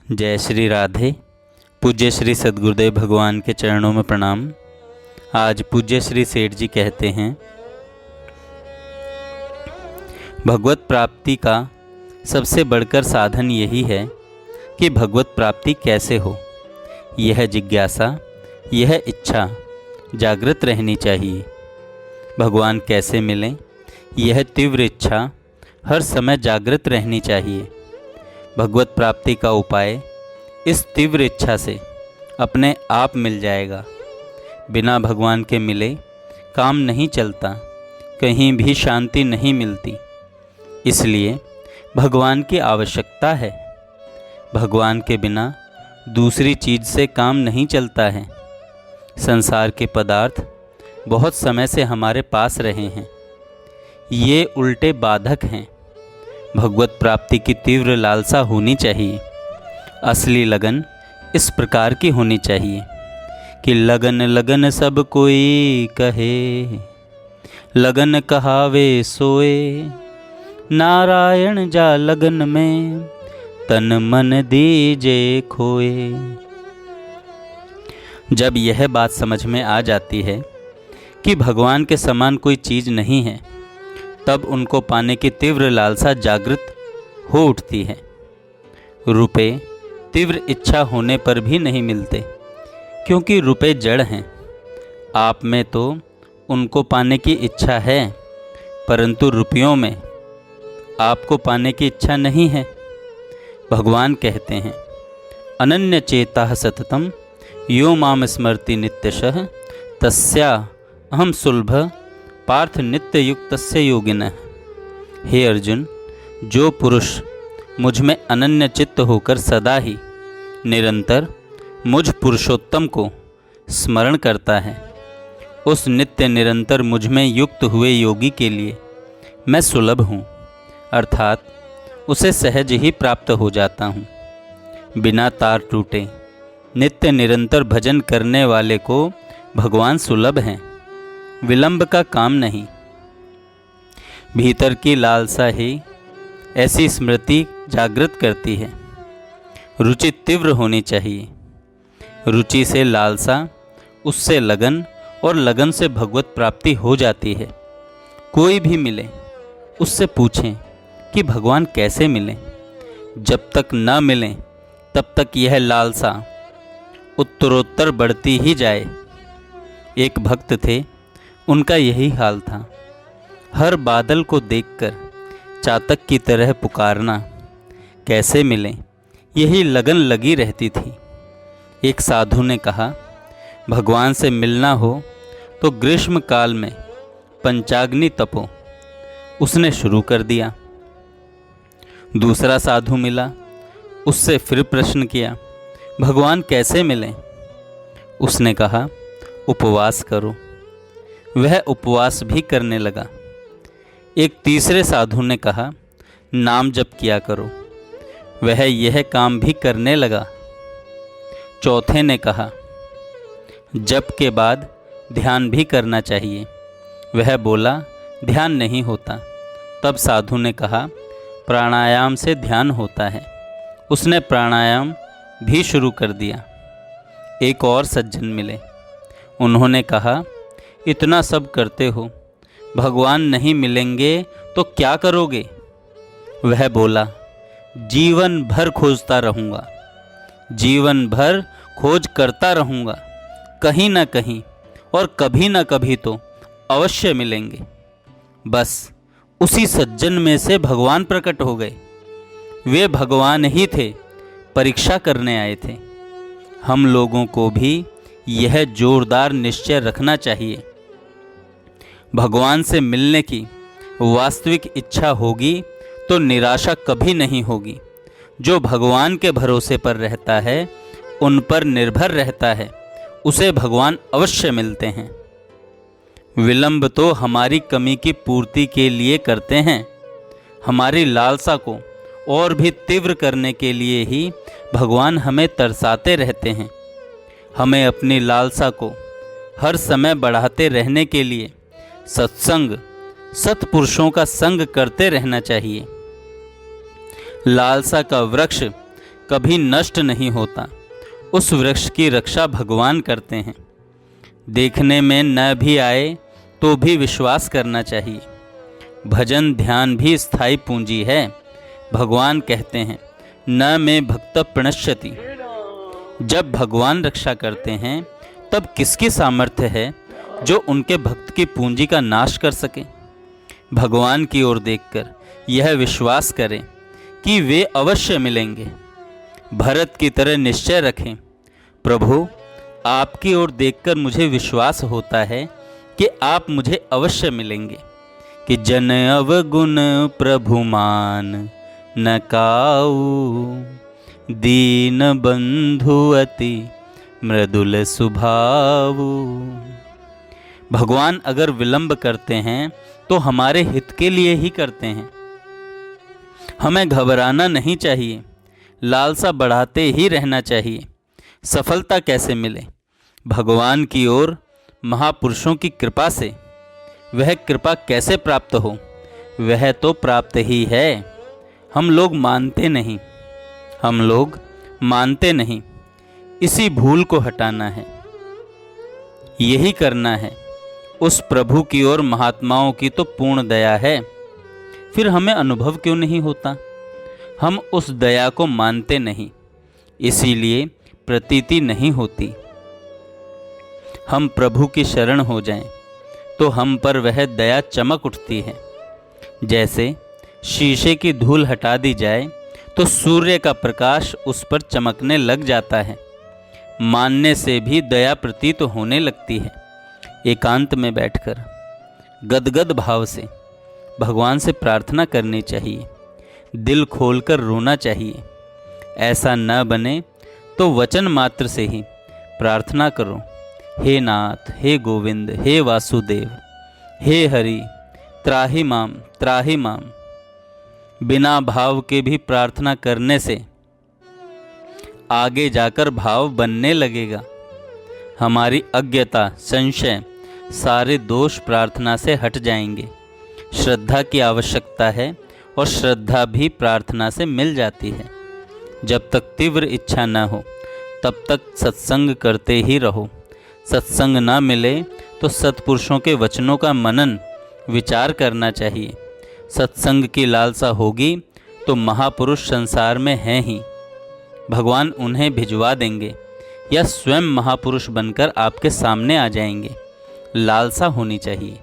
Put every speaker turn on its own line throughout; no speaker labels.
जय श्री राधे। पूज्य श्री सद्गुरुदेव भगवान के चरणों में प्रणाम। आज पूज्य श्री सेठ जी कहते हैं, भगवत प्राप्ति का सबसे बढ़कर साधन यही है कि भगवत प्राप्ति कैसे हो, यह जिज्ञासा, यह इच्छा जागृत रहनी चाहिए। भगवान कैसे मिलें, यह तीव्र इच्छा हर समय जागृत रहनी चाहिए। भगवत प्राप्ति का उपाय इस तीव्र इच्छा से अपने आप मिल जाएगा। बिना भगवान के मिले काम नहीं चलता, कहीं भी शांति नहीं मिलती। इसलिए भगवान की आवश्यकता है। भगवान के बिना दूसरी चीज़ से काम नहीं चलता है। संसार के पदार्थ बहुत समय से हमारे पास रहे हैं, ये उल्टे बाधक हैं। भगवत प्राप्ति की तीव्र लालसा होनी चाहिए। असली लगन इस प्रकार की होनी चाहिए कि लगन लगन सब कोई कहे, लगन कहावे सोए, नारायण जा लगन में तन मन दीजे खोए। जब यह बात समझ में आ जाती है कि भगवान के समान कोई चीज़ नहीं है, तब उनको पाने की तीव्र लालसा जागृत हो उठती है। रुपए तीव्र इच्छा होने पर भी नहीं मिलते, क्योंकि रुपए जड़ हैं। आप में तो उनको पाने की इच्छा है, परंतु रुपयों में आपको पाने की इच्छा नहीं है। भगवान कहते हैं, अनन्य चेता सततम यो माम स्मृति नित्यशः तस्या अहम सुलभ पार्थ नित्य युक्तस्य योगिनः। हे अर्जुन, जो पुरुष मुझ में अनन्य चित्त होकर सदा ही निरंतर मुझ पुरुषोत्तम को स्मरण करता है, उस नित्य निरंतर मुझ में युक्त हुए योगी के लिए मैं सुलभ हूँ, अर्थात उसे सहज ही प्राप्त हो जाता हूँ। बिना तार टूटे नित्य निरंतर भजन करने वाले को भगवान सुलभ हैं, विलंब का काम नहीं। भीतर की लालसा ही ऐसी स्मृति जागृत करती है। रुचि तीव्र होनी चाहिए। रुचि से लालसा, उससे लगन, और लगन से भगवत प्राप्ति हो जाती है। कोई भी मिले उससे पूछें कि भगवान कैसे मिलें। जब तक न मिलें तब तक यह लालसा उत्तरोत्तर बढ़ती ही जाए। एक भक्त थे, उनका यही हाल था। हर बादल को देखकर चातक की तरह पुकारना, कैसे मिलें, यही लगन लगी रहती थी। एक साधु ने कहा, भगवान से मिलना हो तो ग्रीष्म काल में पंचाग्नि तपो। उसने शुरू कर दिया। दूसरा साधु मिला, उससे फिर प्रश्न किया, भगवान कैसे मिलें? उसने कहा, उपवास करो। वह उपवास भी करने लगा। एक तीसरे साधु ने कहा, नाम जप किया करो। वह यह काम भी करने लगा। चौथे ने कहा, जप के बाद ध्यान भी करना चाहिए। वह बोला, ध्यान नहीं होता। तब साधु ने कहा, प्राणायाम से ध्यान होता है। उसने प्राणायाम भी शुरू कर दिया। एक और सज्जन मिले, उन्होंने कहा, इतना सब करते हो, भगवान नहीं मिलेंगे तो क्या करोगे? वह बोला, जीवन भर खोजता रहूँगा, जीवन भर खोज करता रहूँगा, कहीं ना कहीं और कभी ना कभी तो अवश्य मिलेंगे। बस उसी सज्जन में से भगवान प्रकट हो गए। वे भगवान ही थे, परीक्षा करने आए थे। हम लोगों को भी यह जोरदार निश्चय रखना चाहिए। भगवान से मिलने की वास्तविक इच्छा होगी तो निराशा कभी नहीं होगी। जो भगवान के भरोसे पर रहता है, उन पर निर्भर रहता है, उसे भगवान अवश्य मिलते हैं। विलंब तो हमारी कमी की पूर्ति के लिए करते हैं। हमारी लालसा को और भी तीव्र करने के लिए ही भगवान हमें तरसाते रहते हैं। हमें अपनी लालसा को हर समय बढ़ाते रहने के लिए सत्संग, सत्पुरुषों का संग करते रहना चाहिए। लालसा का वृक्ष कभी नष्ट नहीं होता, उस वृक्ष की रक्षा भगवान करते हैं। देखने में न भी आए तो भी विश्वास करना चाहिए। भजन ध्यान भी स्थायी पूंजी है। भगवान कहते हैं, न में भक्त प्रणश्यति। जब भगवान रक्षा करते हैं तब किसकी सामर्थ्य है जो उनके भक्त की पूंजी का नाश कर सके। भगवान की ओर देखकर यह विश्वास करें कि वे अवश्य मिलेंगे। भरत की तरह निश्चय रखें, प्रभु आपकी ओर देखकर मुझे विश्वास होता है कि आप मुझे अवश्य मिलेंगे। कि जन अवगुण प्रभु मान न काऊ, दीन बंधु अति मृदुल सुभावु। भगवान अगर विलंब करते हैं तो हमारे हित के लिए ही करते हैं। हमें घबराना नहीं चाहिए, लालसा बढ़ाते ही रहना चाहिए। सफलता कैसे मिले? भगवान की ओर महापुरुषों की कृपा से। वह कृपा कैसे प्राप्त हो? वह तो प्राप्त ही है। हम लोग मानते नहीं। इसी भूल को हटाना है, यही करना है। उस प्रभु की ओर महात्माओं की तो पूर्ण दया है, फिर हमें अनुभव क्यों नहीं होता? हम उस दया को मानते नहीं, इसीलिए प्रतीति नहीं होती। हम प्रभु की शरण हो जाएं तो हम पर वह दया चमक उठती है। जैसे शीशे की धूल हटा दी जाए तो सूर्य का प्रकाश उस पर चमकने लग जाता है। मानने से भी दया प्रतीत होने लगती है। एकांत में बैठकर गदगद भाव से भगवान से प्रार्थना करनी चाहिए। दिल खोलकर रोना चाहिए। ऐसा न बने तो वचन मात्र से ही प्रार्थना करो, हे नाथ, हे गोविंद, हे वासुदेव, हे हरि, त्राहि माम। बिना भाव के भी प्रार्थना करने से आगे जाकर भाव बनने लगेगा। हमारी अज्ञता, संशय, सारे दोष प्रार्थना से हट जाएंगे। श्रद्धा की आवश्यकता है और श्रद्धा भी प्रार्थना से मिल जाती है। जब तक तीव्र इच्छा न हो तब तक सत्संग करते ही रहो। सत्संग ना मिले तो सत्पुरुषों के वचनों का मनन विचार करना चाहिए। सत्संग की लालसा होगी तो महापुरुष संसार में हैं ही। भगवान उन्हें भिजवा देंगे या स्वयं महापुरुष बनकर आपके सामने आ जाएंगे। लालसा होनी चाहिए।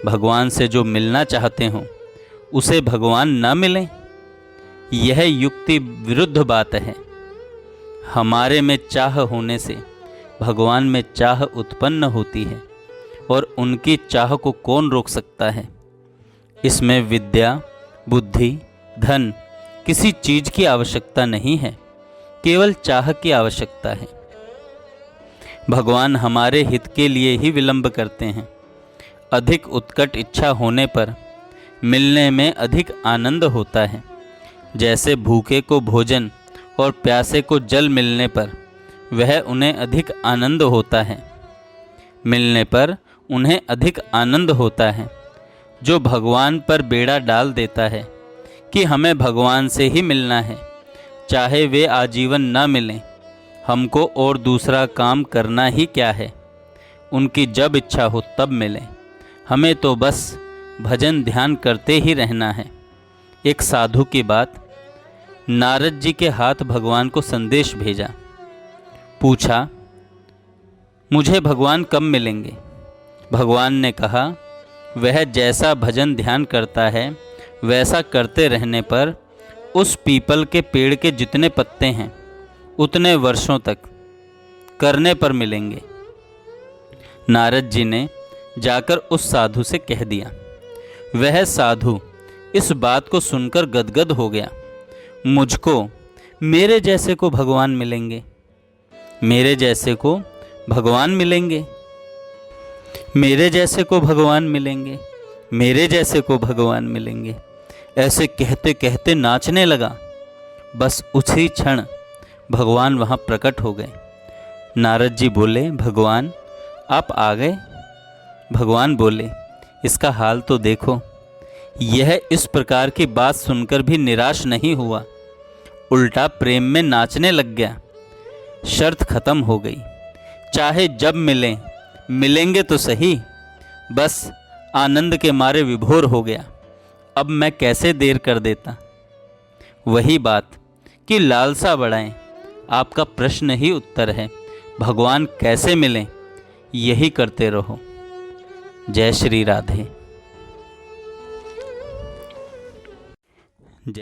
भगवान से जो मिलना चाहते हों उसे भगवान न मिलें, यह युक्ति विरुद्ध बात है। हमारे में चाह होने से भगवान में चाह उत्पन्न होती है और उनकी चाह को कौन रोक सकता है? इसमें विद्या, बुद्धि, धन किसी चीज की आवश्यकता नहीं है, केवल चाह की आवश्यकता है। भगवान हमारे हित के लिए ही विलंब करते हैं। अधिक उत्कट इच्छा होने पर मिलने में अधिक आनंद होता है। जैसे भूखे को भोजन और प्यासे को जल मिलने पर वह उन्हें अधिक आनंद होता है। मिलने पर उन्हें अधिक आनंद होता है। जो भगवान पर बेड़ा डाल देता है कि हमें भगवान से ही मिलना है, चाहे वे आजीवन न मिलें, हमको और दूसरा काम करना ही क्या है। उनकी जब इच्छा हो तब मिलें, हमें तो बस भजन ध्यान करते ही रहना है। एक साधु की बात। नारद जी के हाथ भगवान को संदेश भेजा। पूछा, मुझे भगवान कब मिलेंगे? भगवान ने कहा, वह जैसा भजन ध्यान करता है वैसा करते रहने पर उस पीपल के पेड़ के जितने पत्ते हैं उतने वर्षों तक करने पर मिलेंगे। नारद जी ने जाकर उस साधु से कह दिया। वह साधु इस बात को सुनकर गदगद हो गया। मुझको, मेरे जैसे को भगवान मिलेंगे, मेरे जैसे को भगवान मिलेंगे, मेरे जैसे को भगवान मिलेंगे, मेरे जैसे को भगवान मिलेंगे, ऐसे कहते कहते नाचने लगा। बस उसी क्षण भगवान वहाँ प्रकट हो गए। नारद जी बोले, भगवान आप आ गए? भगवान बोले, इसका हाल तो देखो। यह इस प्रकार की बात सुनकर भी निराश नहीं हुआ, उल्टा प्रेम में नाचने लग गया। शर्त खत्म हो गई, चाहे जब मिलें, मिलेंगे तो सही। बस आनंद के मारे विभोर हो गया, अब मैं कैसे देर कर देता। वही बात कि लालसा बढ़ाएं, आपका प्रश्न ही उत्तर है। भगवान कैसे मिलें, यही करते रहो। जय श्री राधे। जय